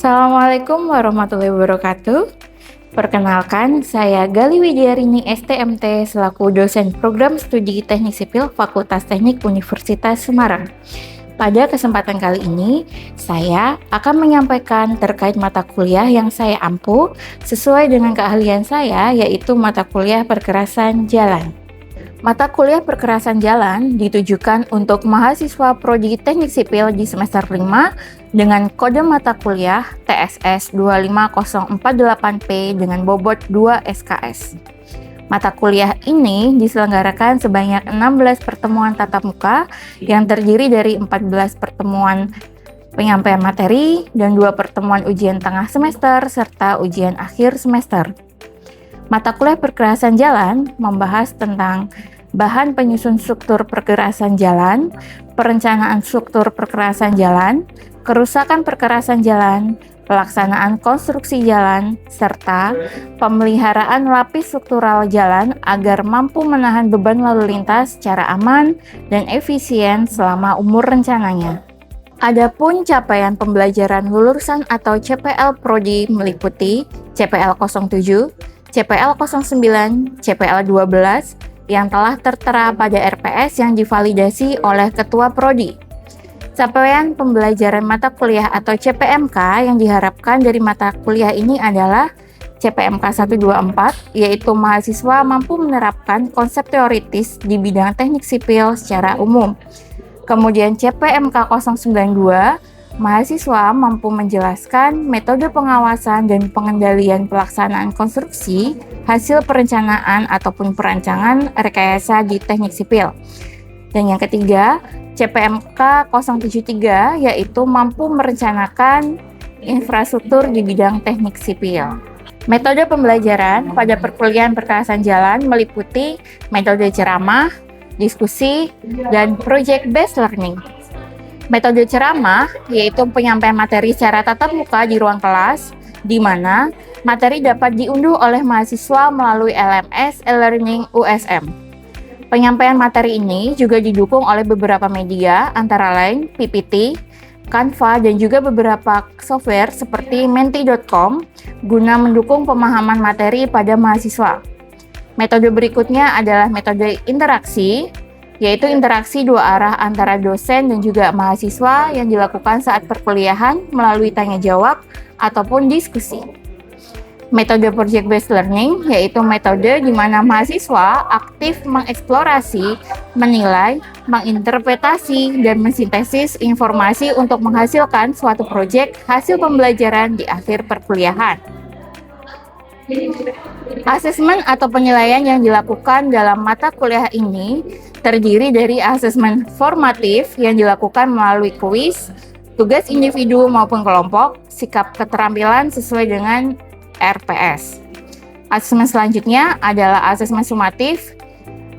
Assalamualaikum warahmatullahi wabarakatuh. Perkenalkan, saya Gali Widyarini STMT selaku dosen program studi Teknik Sipil Fakultas Teknik Universitas Semarang. Pada kesempatan kali ini, saya akan menyampaikan terkait mata kuliah yang saya ampu sesuai dengan keahlian saya, yaitu mata kuliah perkerasan jalan. Mata kuliah perkerasan jalan ditujukan untuk mahasiswa prodi Teknik Sipil di semester 5 dengan kode mata kuliah TSS 25048P dengan bobot 2 SKS. Mata kuliah ini diselenggarakan sebanyak 16 pertemuan tatap muka yang terdiri dari 14 pertemuan penyampaian materi dan 2 pertemuan ujian tengah semester serta ujian akhir semester. Mata kuliah perkerasan jalan membahas tentang bahan penyusun struktur perkerasan jalan, perencanaan struktur perkerasan jalan, kerusakan perkerasan jalan, pelaksanaan konstruksi jalan, serta pemeliharaan lapis struktural jalan agar mampu menahan beban lalu lintas secara aman dan efisien selama umur rencananya. Adapun capaian pembelajaran lulusan atau CPL Prodi meliputi CPL 07, CPL 09, CPL 12 yang telah tertera pada RPS yang divalidasi oleh Ketua Prodi. Capaian pembelajaran mata kuliah atau CPMK yang diharapkan dari mata kuliah ini adalah CPMK 124, yaitu mahasiswa mampu menerapkan konsep teoritis di bidang teknik sipil secara umum. Kemudian CPMK 092, mahasiswa mampu menjelaskan metode pengawasan dan pengendalian pelaksanaan konstruksi, hasil perencanaan ataupun perancangan rekayasa di teknik sipil. Dan yang ketiga, CPMK 073 yaitu mampu merencanakan infrastruktur di bidang teknik sipil. Metode pembelajaran pada perkuliahan perkerasan jalan meliputi metode ceramah, diskusi, dan project based learning. Metode ceramah yaitu penyampaian materi secara tatap muka di ruang kelas, di mana materi dapat diunduh oleh mahasiswa melalui LMS e-learning USM. Penyampaian materi ini juga didukung oleh beberapa media, antara lain PPT, Canva, dan juga beberapa software seperti menti.com guna mendukung pemahaman materi pada mahasiswa. Metode berikutnya adalah metode interaksi, yaitu interaksi dua arah antara dosen dan juga mahasiswa yang dilakukan saat perkuliahan melalui tanya jawab ataupun diskusi. Metode project based learning yaitu metode di mana mahasiswa aktif mengeksplorasi, menilai, menginterpretasi, dan mensintesis informasi untuk menghasilkan suatu proyek hasil pembelajaran di akhir perkuliahan. Asesmen atau penilaian yang dilakukan dalam mata kuliah ini terdiri dari asesmen formatif yang dilakukan melalui kuis, tugas individu maupun kelompok, sikap keterampilan sesuai dengan RPS. Asesmen selanjutnya adalah asesmen sumatif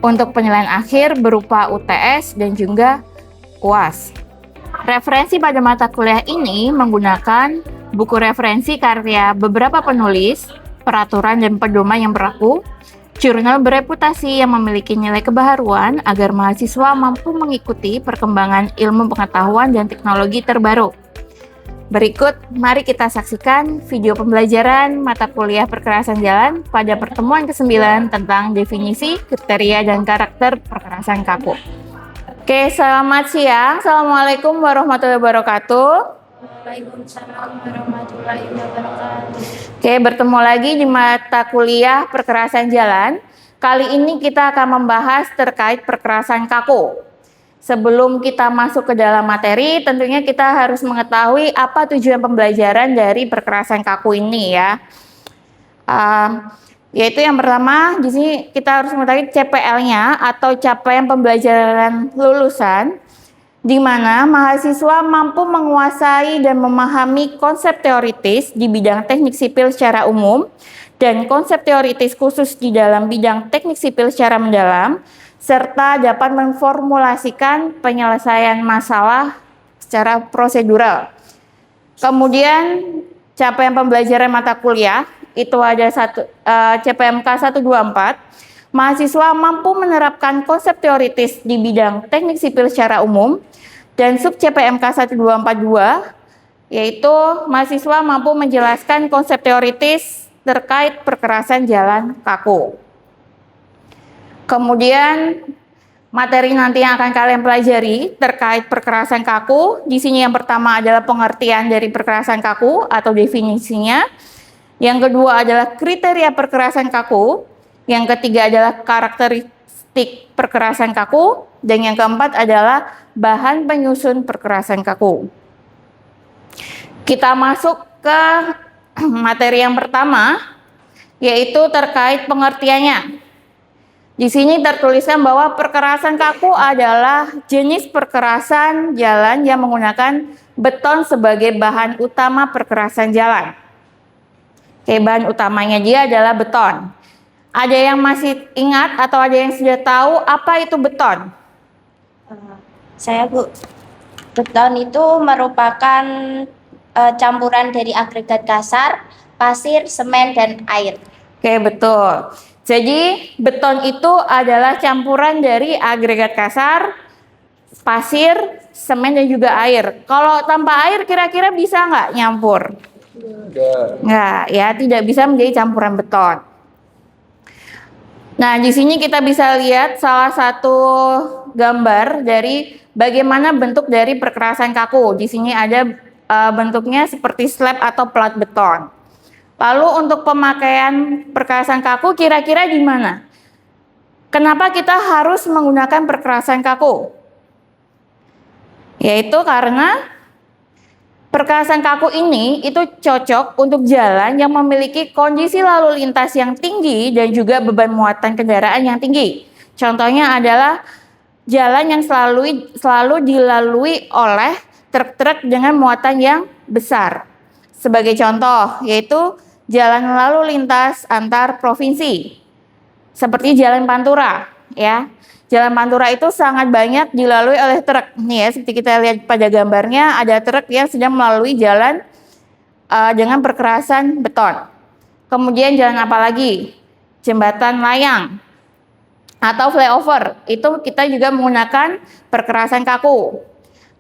untuk penilaian akhir berupa UTS dan juga UAS. Referensi pada mata kuliah ini menggunakan buku referensi karya beberapa penulis, peraturan dan pedoman yang berlaku, jurnal bereputasi yang memiliki nilai kebaharuan agar mahasiswa mampu mengikuti perkembangan ilmu pengetahuan dan teknologi terbaru. Berikut, mari kita saksikan video pembelajaran mata kuliah perkerasan jalan pada pertemuan ke-9 tentang definisi, kriteria, dan karakter perkerasan kaku. Oke, selamat siang. Assalamualaikum warahmatullahi wabarakatuh. Waalaikumsalam warahmatullahi wabarakatuh. Oke, bertemu lagi di mata kuliah perkerasan jalan. Kali ini kita akan membahas terkait perkerasan kaku. Sebelum kita masuk ke dalam materi, tentunya kita harus mengetahui apa tujuan pembelajaran dari perkerasan kaku ini ya. Yaitu yang pertama, di sini kita harus mengetahui CPL-nya atau capaian pembelajaran lulusan, di mana mahasiswa mampu menguasai dan memahami konsep teoritis di bidang teknik sipil secara umum dan konsep teoritis khusus di dalam bidang teknik sipil secara mendalam, serta dapat memformulasikan penyelesaian masalah secara prosedural. Kemudian capaian pembelajaran mata kuliah itu ada CPMK 124. Mahasiswa mampu menerapkan konsep teoritis di bidang teknik sipil secara umum, dan sub CPMK 1242 yaitu mahasiswa mampu menjelaskan konsep teoritis terkait perkerasan jalan kaku. Kemudian materi nanti yang akan kalian pelajari terkait perkerasan kaku. Di sini yang pertama adalah pengertian dari perkerasan kaku atau definisinya. Yang kedua adalah kriteria perkerasan kaku. Yang ketiga adalah karakteristik perkerasan kaku. Dan yang keempat adalah bahan penyusun perkerasan kaku. Kita masuk ke materi yang pertama, yaitu terkait pengertiannya. Di sini tertuliskan bahwa perkerasan kaku adalah jenis perkerasan jalan yang menggunakan beton sebagai bahan utama perkerasan jalan. Oke, bahan utamanya dia adalah beton. Ada yang masih ingat atau ada yang sudah tahu apa itu beton? Saya, Bu. Beton itu merupakan campuran dari agregat kasar, pasir, semen, dan air. Oke, betul. Jadi beton itu adalah campuran dari agregat kasar, pasir, semen, dan juga air. Kalau tanpa air kira-kira bisa nggak nyampur? Nggak, ya, tidak bisa menjadi campuran beton. Nah, di sini kita bisa lihat salah satu gambar dari bagaimana bentuk dari perkerasan kaku. Di sini ada bentuknya seperti slab atau plat beton. Lalu untuk pemakaian perkerasan kaku kira-kira gimana? Kenapa kita harus menggunakan perkerasan kaku? Yaitu karena perkerasan kaku ini itu cocok untuk jalan yang memiliki kondisi lalu lintas yang tinggi dan juga beban muatan kendaraan yang tinggi. Contohnya adalah jalan yang selalu dilalui oleh truk-truk dengan muatan yang besar. Sebagai contoh, yaitu jalan lalu lintas antar provinsi, seperti Jalan Pantura, ya. Jalan Pantura itu sangat banyak dilalui oleh truk. Nih ya, seperti kita lihat pada gambarnya, ada truk yang sedang melalui jalan dengan perkerasan beton. Kemudian jalan apa lagi? Jembatan layang atau flyover, itu kita juga menggunakan perkerasan kaku.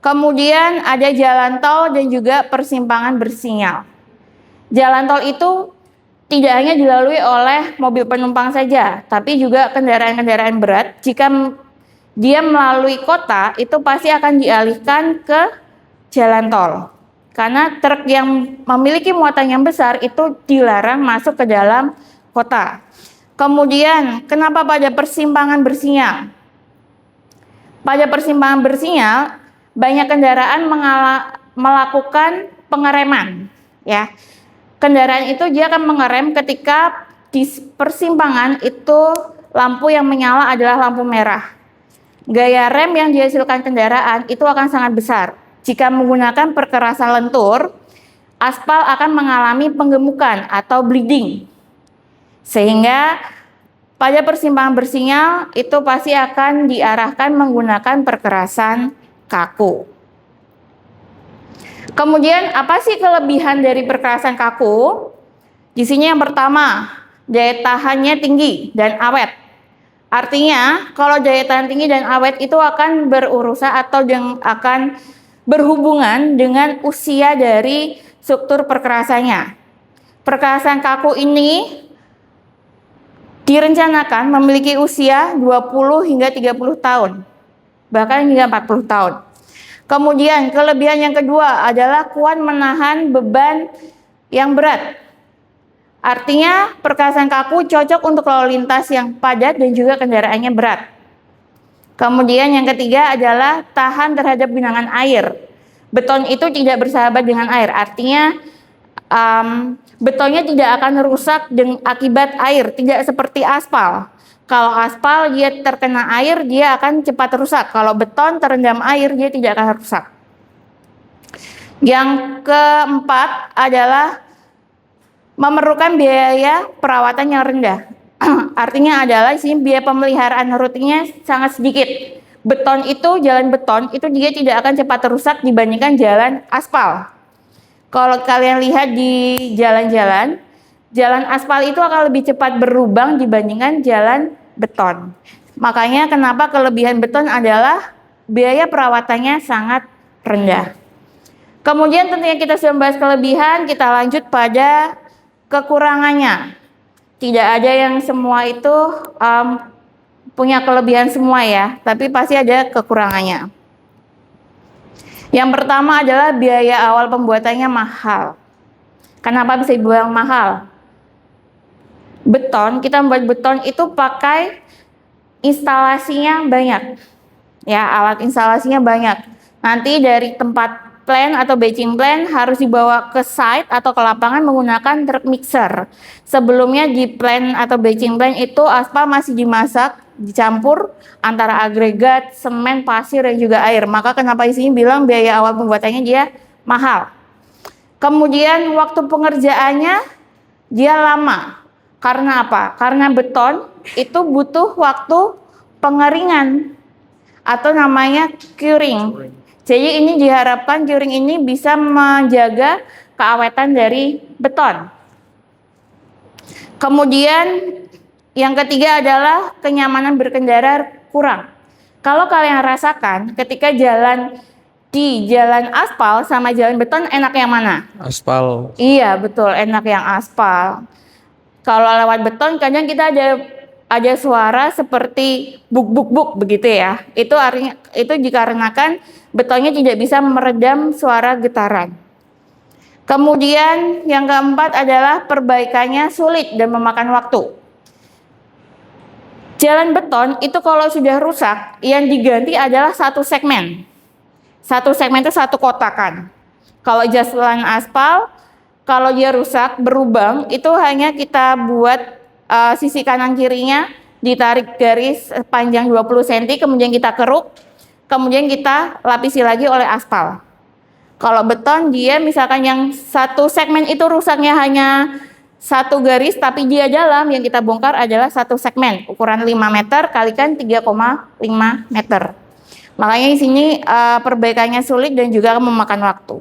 Kemudian ada jalan tol dan juga persimpangan bersinyal. Jalan tol itu tidak hanya dilalui oleh mobil penumpang saja, tapi juga kendaraan-kendaraan berat. Jika dia melalui kota, itu pasti akan dialihkan ke jalan tol. Karena truk yang memiliki muatan yang besar itu dilarang masuk ke dalam kota. Kemudian, kenapa pada persimpangan bersinyal? Pada persimpangan bersinyal, banyak kendaraan melakukan pengereman, ya. Kendaraan itu dia akan mengerem ketika di persimpangan itu lampu yang menyala adalah lampu merah. Gaya rem yang dihasilkan kendaraan itu akan sangat besar. Jika menggunakan perkerasan lentur, aspal akan mengalami penggemukan atau bleeding. Sehingga pada persimpangan bersinyal itu pasti akan diarahkan menggunakan perkerasan kaku. Kemudian apa sih kelebihan dari perkerasan kaku? Di sini yang pertama, daya tahannya tinggi dan awet. Artinya kalau daya tahan tinggi dan awet itu akan berurusan atau akan berhubungan dengan usia dari struktur perkerasannya. Perkerasan kaku ini direncanakan memiliki usia 20 hingga 30 tahun, bahkan hingga 40 tahun. Kemudian kelebihan yang kedua adalah kuat menahan beban yang berat. Artinya perkerasan kaku cocok untuk lalu lintas yang padat dan juga kendaraannya berat. Kemudian yang ketiga adalah tahan terhadap genangan air. Beton itu tidak bersahabat dengan air. Artinya betonnya tidak akan rusak akibat air, tidak seperti aspal. Kalau aspal dia terkena air, dia akan cepat rusak. Kalau beton terendam air, dia tidak akan rusak. Yang keempat adalah memerlukan biaya perawatan yang rendah. Artinya adalah sini biaya pemeliharaan rutinnya sangat sedikit. Jalan beton itu dia tidak akan cepat rusak dibandingkan jalan aspal. Kalau kalian lihat di jalan-jalan, jalan aspal itu akan lebih cepat berlubang dibandingkan jalan beton. Makanya kenapa kelebihan beton adalah biaya perawatannya sangat rendah. Kemudian tentunya kita sudah membahas kelebihan, kita lanjut pada kekurangannya. Tidak ada yang semua itu punya kelebihan semua ya, tapi pasti ada kekurangannya. Yang pertama adalah biaya awal pembuatannya mahal. Kenapa bisa dibilang mahal? Beton, kita membuat beton itu pakai instalasinya banyak. Ya, alat instalasinya banyak. Nanti dari tempat plan atau batching plan harus dibawa ke site atau ke lapangan menggunakan truk mixer. Sebelumnya di plan atau batching plan itu aspal masih dimasak, dicampur antara agregat, semen, pasir dan juga air. Maka kenapa di sini bilang biaya awal pembuatannya dia mahal. Kemudian waktu pengerjaannya dia lama. Karena apa? Karena beton itu butuh waktu pengeringan atau namanya curing. Jadi ini diharapkan curing ini bisa menjaga keawetan dari beton. Kemudian yang ketiga adalah kenyamanan berkendara kurang. Kalau kalian rasakan ketika jalan di jalan aspal sama jalan beton, enak yang mana? Aspal. Iya betul, enak yang aspal. Kalau lewat beton kadang kita ada suara seperti buk begitu ya. Itu artinya itu dikarenakan betonnya tidak bisa meredam suara getaran. Kemudian yang keempat adalah perbaikannya sulit dan memakan waktu. Jalan beton itu kalau sudah rusak, yang diganti adalah satu segmen. Satu segmen itu satu kotakan. Kalau jalan aspal, kalau dia rusak, berlubang, itu hanya kita buat sisi kanan kirinya, ditarik garis panjang 20 cm, kemudian kita keruk, kemudian kita lapisi lagi oleh aspal. Kalau beton, dia misalkan yang satu segmen itu rusaknya hanya satu garis, tapi dia dalam yang kita bongkar adalah satu segmen, ukuran 5 meter kalikan 3,5 meter. Makanya di sini perbaikannya sulit dan juga memakan waktu.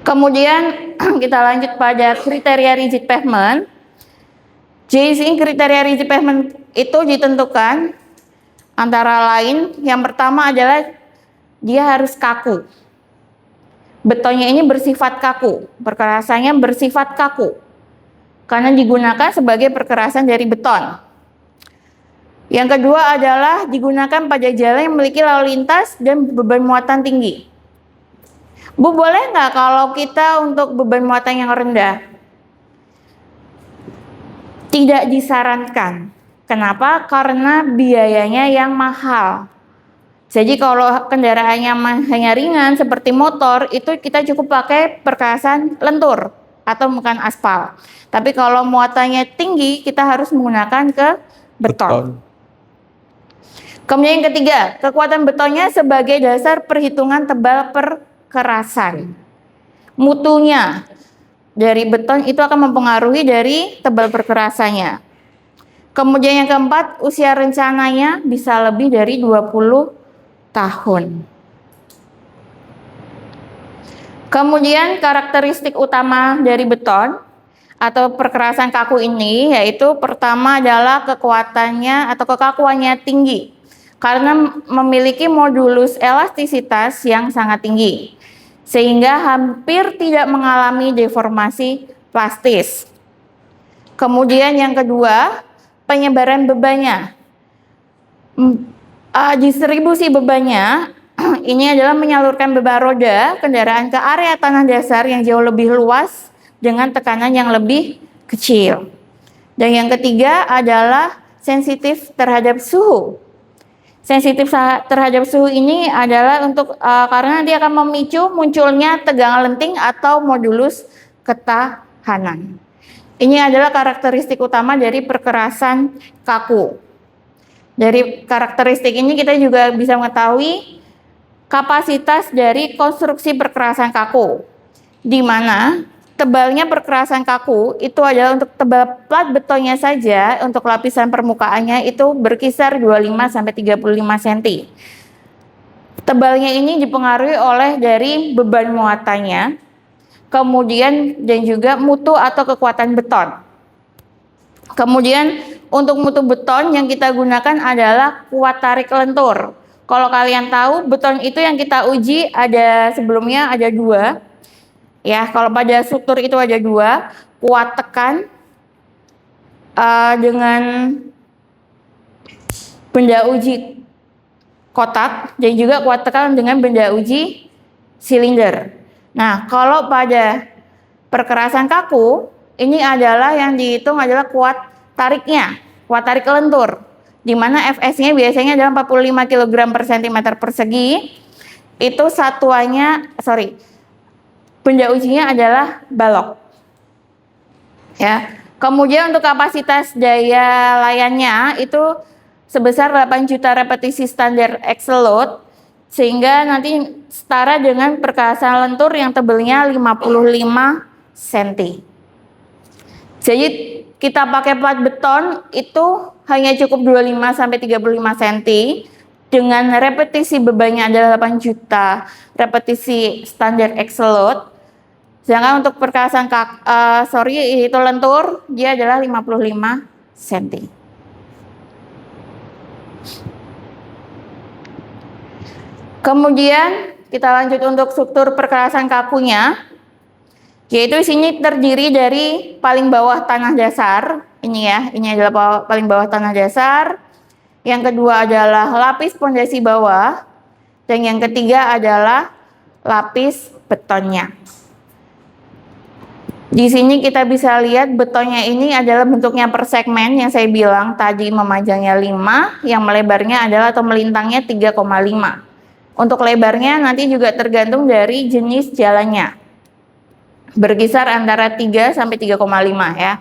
Kemudian kita lanjut pada kriteria rigid pavement. Jadi sini kriteria rigid pavement itu ditentukan antara lain yang pertama adalah dia harus kaku. Betonnya ini bersifat kaku, perkerasannya bersifat kaku karena digunakan sebagai perkerasan dari beton. Yang kedua adalah digunakan pada jalan yang memiliki lalu lintas dan beban muatan tinggi. Bu, boleh nggak kalau kita untuk beban muatan yang rendah? Tidak disarankan. Kenapa? Karena biayanya yang mahal. Jadi kalau kendaraannya hanya ringan seperti motor, itu kita cukup pakai perkerasan lentur atau bukan aspal. Tapi kalau muatannya tinggi, kita harus menggunakan ke beton. Kemudian yang ketiga, kekuatan betonnya sebagai dasar perhitungan tebal perkerasan. Mutunya dari beton itu akan mempengaruhi dari tebal perkerasannya. Kemudian yang keempat, usia rencananya bisa lebih dari 20 tahun. Kemudian karakteristik utama dari beton atau perkerasan kaku ini yaitu pertama adalah kekuatannya atau kekakuannya tinggi karena memiliki modulus elastisitas yang sangat tinggi sehingga hampir tidak mengalami deformasi plastis. Kemudian yang kedua, penyebaran bebannya. Distribusi bebannya ini adalah menyalurkan beban roda kendaraan ke area tanah dasar yang jauh lebih luas dengan tekanan yang lebih kecil. Dan yang ketiga adalah sensitif terhadap suhu. Sensitif terhadap suhu ini adalah untuk karena dia akan memicu munculnya tegangan lenting atau modulus ketahanan. Ini adalah karakteristik utama dari perkerasan kaku. Dari karakteristik ini kita juga bisa mengetahui kapasitas dari konstruksi perkerasan kaku, di mana tebalnya perkerasan kaku itu adalah untuk tebal plat betonnya saja untuk lapisan permukaannya itu berkisar 25-35 cm. Tebalnya ini dipengaruhi oleh dari beban muatannya, kemudian dan juga mutu atau kekuatan beton. Kemudian untuk mutu beton yang kita gunakan adalah kuat tarik lentur. Kalau kalian tahu, beton itu yang kita uji ada sebelumnya ada 2. Ya, kalau pada struktur itu ada 2, kuat tekan dengan benda uji kotak dan juga kuat tekan dengan benda uji silinder. Nah, kalau pada perkerasan kaku, ini adalah yang dihitung adalah kuat tariknya, kuat tarik lentur, di mana Fs-nya biasanya adalah 45 kg per cm persegi. Itu benda ujinya adalah balok. Ya. Kemudian untuk kapasitas daya layannya itu sebesar 8 juta repetisi standar axle load, sehingga nanti setara dengan perkerasan lentur yang tebelnya 55 cm. Jadi kita pakai plat beton itu hanya cukup 25 sampai 35 cm dengan repetisi bebannya adalah 8 juta repetisi standar axle load. Sedangkan untuk perkerasan itu lentur dia adalah 55 cm. Kemudian kita lanjut untuk struktur perkerasan kakunya, yaitu sini terdiri dari paling bawah tanah dasar. Ini adalah paling bawah tanah dasar. Yang kedua adalah lapis pondasi bawah, dan yang ketiga adalah lapis betonnya. Di sini kita bisa lihat betonnya ini adalah bentuknya per segmen yang saya bilang tadi, memanjangnya 5, yang melebarnya adalah atau melintangnya 3,5. Untuk lebarnya nanti juga tergantung dari jenis jalannya. Berkisar antara 3 sampai 3,5 ya.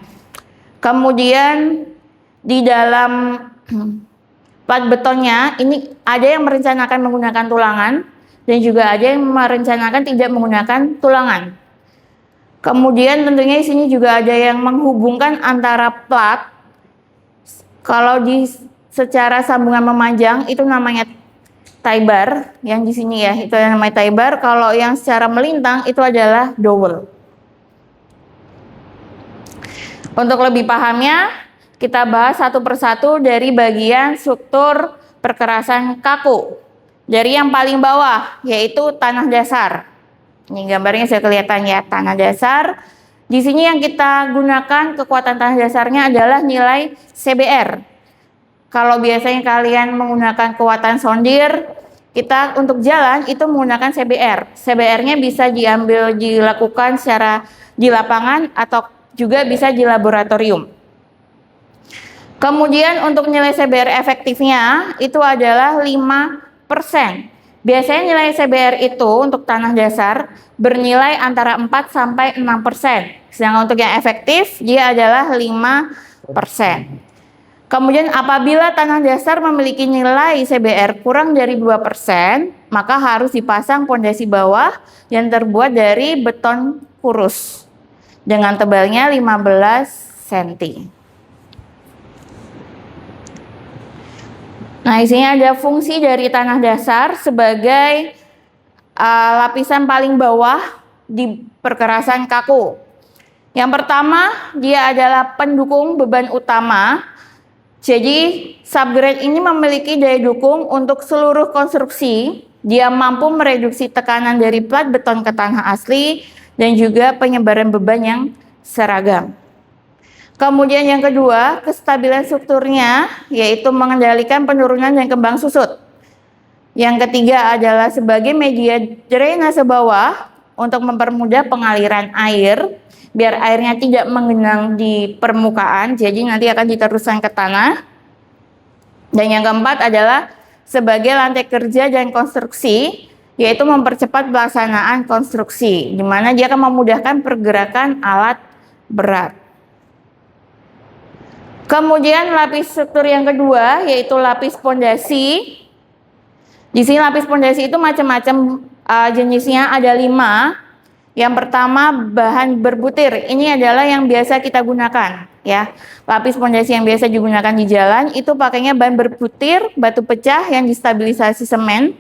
Kemudian di dalam plat betonnya ini ada yang merencanakan menggunakan tulangan dan juga ada yang merencanakan tidak menggunakan tulangan. Kemudian tentunya di sini juga ada yang menghubungkan antara plat. Kalau secara sambungan memanjang itu namanya tie bar, yang di sini ya itu namanya tie bar. Kalau yang secara melintang itu adalah dowel. Untuk lebih pahamnya kita bahas satu persatu dari bagian struktur perkerasan kaku. Dari yang paling bawah yaitu tanah dasar. Ini gambarnya sudah kelihatan ya, tanah dasar. Di sini yang kita gunakan kekuatan tanah dasarnya adalah nilai CBR. Kalau biasanya kalian menggunakan kekuatan sondir, kita untuk jalan itu menggunakan CBR. CBR-nya bisa dilakukan secara di lapangan atau juga bisa di laboratorium. Kemudian untuk nilai CBR efektifnya itu adalah 5%. Biasanya nilai CBR itu untuk tanah dasar bernilai antara 4 sampai 6%. Sedangkan untuk yang efektif dia adalah 5%. Kemudian apabila tanah dasar memiliki nilai CBR kurang dari 2%, maka harus dipasang pondasi bawah yang terbuat dari beton kurus dengan tebalnya 15 cm. Nah, di sini ada fungsi dari tanah dasar sebagai lapisan paling bawah di perkerasan kaku. Yang pertama, dia adalah pendukung beban utama. Jadi, subgrade ini memiliki daya dukung untuk seluruh konstruksi. Dia mampu mereduksi tekanan dari plat beton ke tanah asli dan juga penyebaran beban yang seragam. Kemudian yang kedua, kestabilan strukturnya, yaitu mengendalikan penurunan dan kembang susut. Yang ketiga adalah sebagai media drainase bawah untuk mempermudah pengaliran air, biar airnya tidak menggenang di permukaan, jadi nanti akan diteruskan ke tanah. Dan yang keempat adalah sebagai lantai kerja dan konstruksi, yaitu mempercepat pelaksanaan konstruksi, di mana dia akan memudahkan pergerakan alat berat. Kemudian lapis struktur yang kedua yaitu lapis pondasi. Di sini lapis pondasi itu macam-macam jenisnya, ada 5. Yang pertama bahan berbutir. Ini adalah yang biasa kita gunakan ya. Lapis pondasi yang biasa digunakan di jalan itu pakainya bahan berbutir, batu pecah yang distabilisasi semen,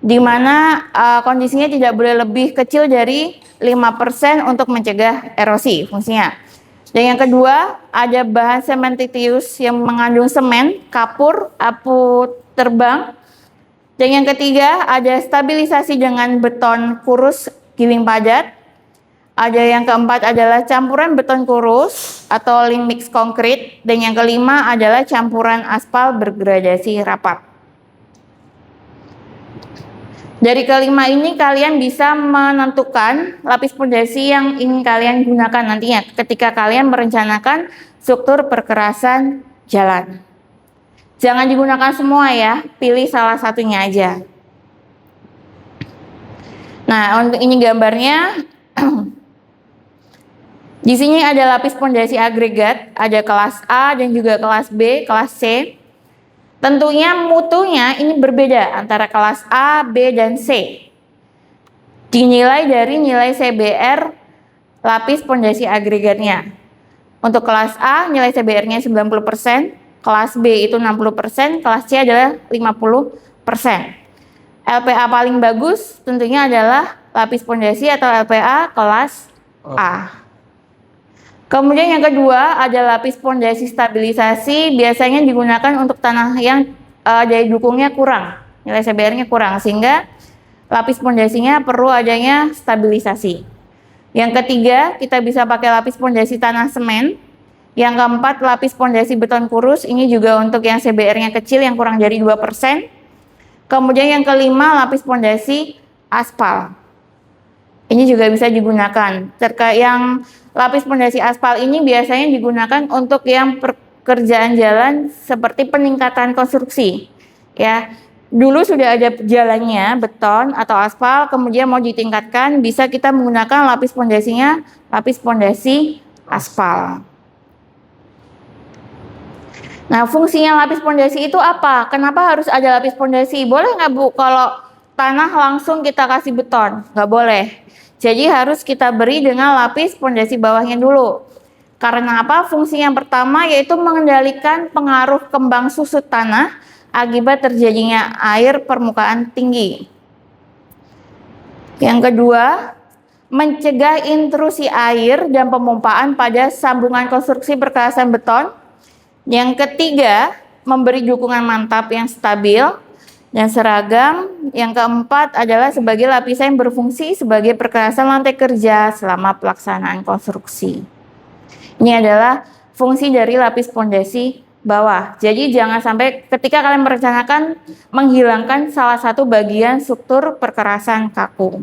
di mana kondisinya tidak boleh lebih kecil dari 5% untuk mencegah erosi fungsinya. Dan yang kedua, ada bahan sementitious yang mengandung semen, kapur, apu terbang, Dan yang ketiga ada stabilisasi dengan beton kurus giling padat. Ada yang keempat adalah campuran beton kurus atau link mix konkrit. Dan yang kelima adalah campuran aspal bergradasi rapat. Dari kelima ini kalian bisa menentukan lapis pondasi yang ingin kalian gunakan nantinya ketika kalian merencanakan struktur perkerasan jalan. Jangan digunakan semua ya, pilih salah satunya aja. Nah, untuk ini gambarnya. Di sini ada lapis pondasi agregat, ada kelas A dan juga kelas B, kelas C. Tentunya mutunya ini berbeda antara kelas A, B, dan C. Dinilai dari nilai CBR lapis pondasi agregatnya. Untuk kelas A nilai CBR-nya 90%, kelas B itu 60%, kelas C adalah 50%. LPA paling bagus tentunya adalah lapis pondasi atau LPA kelas A. Kemudian yang kedua ada lapis pondasi stabilisasi, biasanya digunakan untuk tanah yang daya dukungnya kurang, nilai CBR-nya kurang, sehingga lapis pondasinya perlu adanya stabilisasi. Yang ketiga kita bisa pakai lapis pondasi tanah semen. Yang keempat lapis pondasi beton kurus, ini juga untuk yang CBR-nya kecil yang kurang dari 2%. Kemudian yang kelima lapis pondasi aspal. Ini juga bisa digunakan. Terkait yang lapis pondasi aspal ini biasanya digunakan untuk yang pekerjaan jalan seperti peningkatan konstruksi. Ya, dulu sudah ada jalannya beton atau aspal, kemudian mau ditingkatkan, bisa kita menggunakan lapis pondasinya lapis pondasi aspal. Nah, fungsinya lapis pondasi itu apa? Kenapa harus ada lapis pondasi? Boleh nggak Bu kalau tanah langsung kita kasih beton? Nggak boleh. Jadi harus kita beri dengan lapis pondasi bawahnya dulu. Karena apa? Fungsi yang pertama yaitu mengendalikan pengaruh kembang susut tanah akibat terjadinya air permukaan tinggi. Yang kedua, mencegah intrusi air dan pemompaan pada sambungan konstruksi perkerasan beton. Yang ketiga, memberi dukungan mantap yang stabil dan seragam. Yang keempat adalah sebagai lapisan yang berfungsi sebagai perkerasan lantai kerja selama pelaksanaan konstruksi. Ini adalah fungsi dari lapis pondasi bawah. Jadi jangan sampai ketika kalian merencanakan menghilangkan salah satu bagian struktur perkerasan kaku.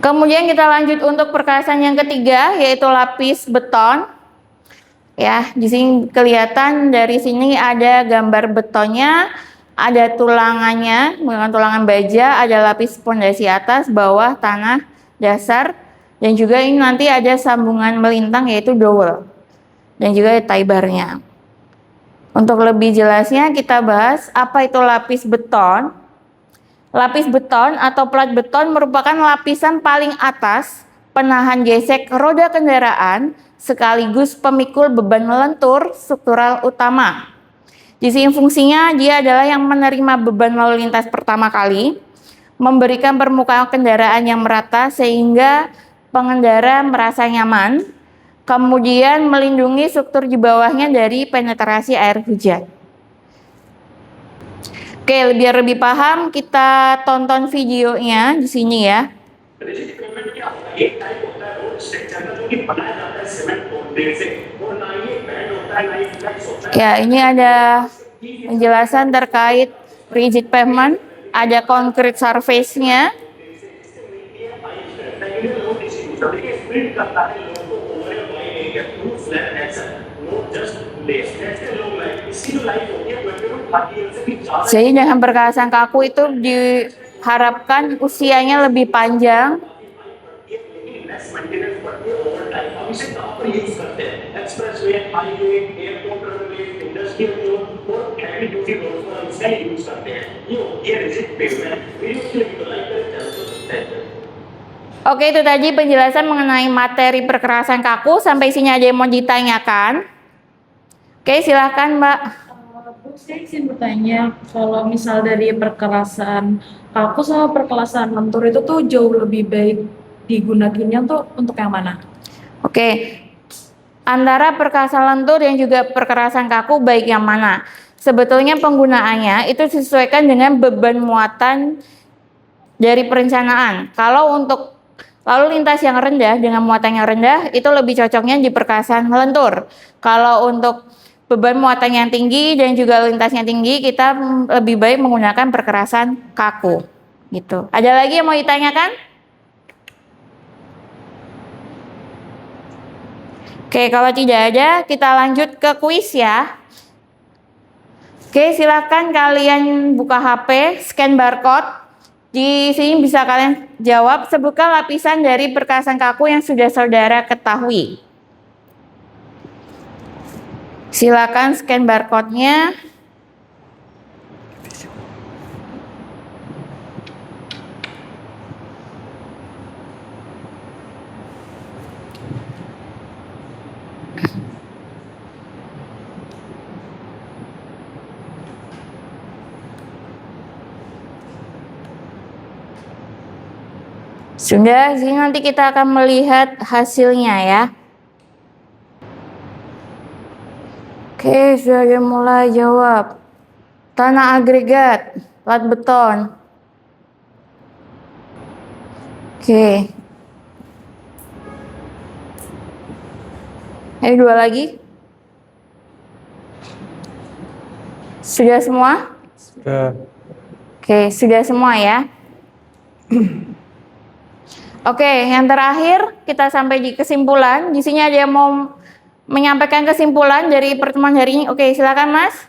Kemudian kita lanjut untuk perkerasan yang ketiga yaitu lapis beton. Ya, di sini kelihatan dari sini ada gambar betonnya, ada tulangannya, menggunakan tulangan baja, ada lapis pondasi atas, bawah, tanah, dasar, dan juga ini nanti ada sambungan melintang yaitu dowel, dan juga tie bar-nya. Untuk lebih jelasnya kita bahas apa itu lapis beton. Lapis beton atau plat beton merupakan lapisan paling atas penahan gesek roda kendaraan sekaligus pemikul beban lentur struktural utama. Di sini fungsinya dia adalah yang menerima beban lalu lintas pertama kali, memberikan permukaan kendaraan yang merata sehingga pengendara merasa nyaman, kemudian melindungi struktur di bawahnya dari penetrasi air hujan. Oke, biar lebih paham kita tonton videonya di sini ya. Ya, ini ada penjelasan terkait rigid pavement, ada concrete surface-nya. Jadi dengan perkerasan kaku itu diharapkan usianya lebih panjang. Oke, itu tadi penjelasan mengenai materi perkerasan kaku. Sampai sini ada yang mau ditanyakan? Oke, silahkan Mbak. Saya ingin bertanya, kalau misal dari perkerasan kaku sama perkerasan lentur itu tuh jauh lebih baik digunakannya tuh untuk yang mana? Oke, antara perkerasan lentur dan juga perkerasan kaku baik yang mana? sebetulnya penggunaannya itu disesuaikan dengan beban muatan dari perencanaan. Kalau untuk lalu lintas yang rendah dengan muatan yang rendah itu lebih cocoknya di perkerasan lentur. Kalau untuk beban muatan yang tinggi dan juga lintasnya tinggi, kita lebih baik menggunakan perkerasan kaku. Gitu. Ada lagi yang mau ditanyakan? Oke, kalau tidak ada, kita lanjut ke kuis ya. Oke, silakan kalian buka HP, scan barcode. Di sini bisa kalian jawab, sebutkan lapisan dari perkerasan kaku yang sudah saudara ketahui. Silakan scan barcode-nya. Sudah, sini nanti kita akan melihat hasilnya ya. Oke, sudah mulai jawab. Tanah agregat, plat beton. Oke. Ayo dua lagi. Sudah semua? Sudah. Oke, sudah semua ya. Oke, yang terakhir kita sampai di kesimpulan. Di sini ada yang mau menyampaikan kesimpulan dari pertemuan hari ini. Oke, silakan Mas.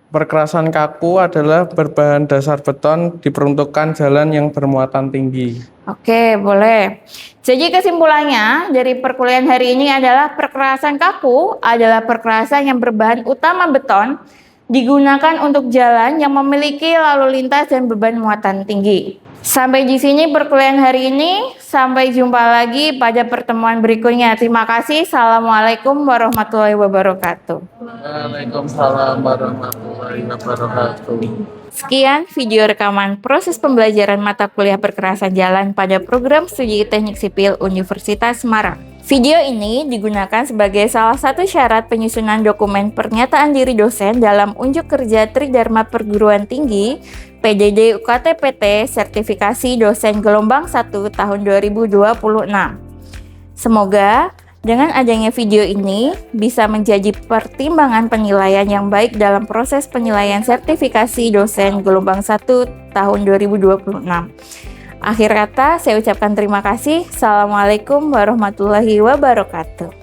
Perkerasan kaku adalah berbahan dasar beton diperuntukkan jalan yang bermuatan tinggi. Oke, boleh. Jadi kesimpulannya dari perkuliahan hari ini adalah perkerasan kaku adalah perkerasan yang berbahan utama beton digunakan untuk jalan yang memiliki lalu lintas dan beban muatan tinggi. Sampai di sini perkuliahan hari ini. Sampai jumpa lagi pada pertemuan berikutnya. Terima kasih. Assalamualaikum warahmatullahi wabarakatuh. Waalaikumsalam warahmatullahi wabarakatuh. Sekian video rekaman proses pembelajaran mata kuliah perkerasan jalan pada program studi Teknik Sipil Universitas Semarang. Video ini digunakan sebagai salah satu syarat penyusunan dokumen pernyataan diri dosen dalam unjuk kerja Tridharma Perguruan Tinggi PDD UKT PT Sertifikasi Dosen Gelombang 1 tahun 2026. Semoga dengan adanya video ini bisa menjadi pertimbangan penilaian yang baik dalam proses penilaian sertifikasi dosen gelombang 1 tahun 2026. Akhir kata, saya ucapkan terima kasih. Assalamualaikum warahmatullahi wabarakatuh.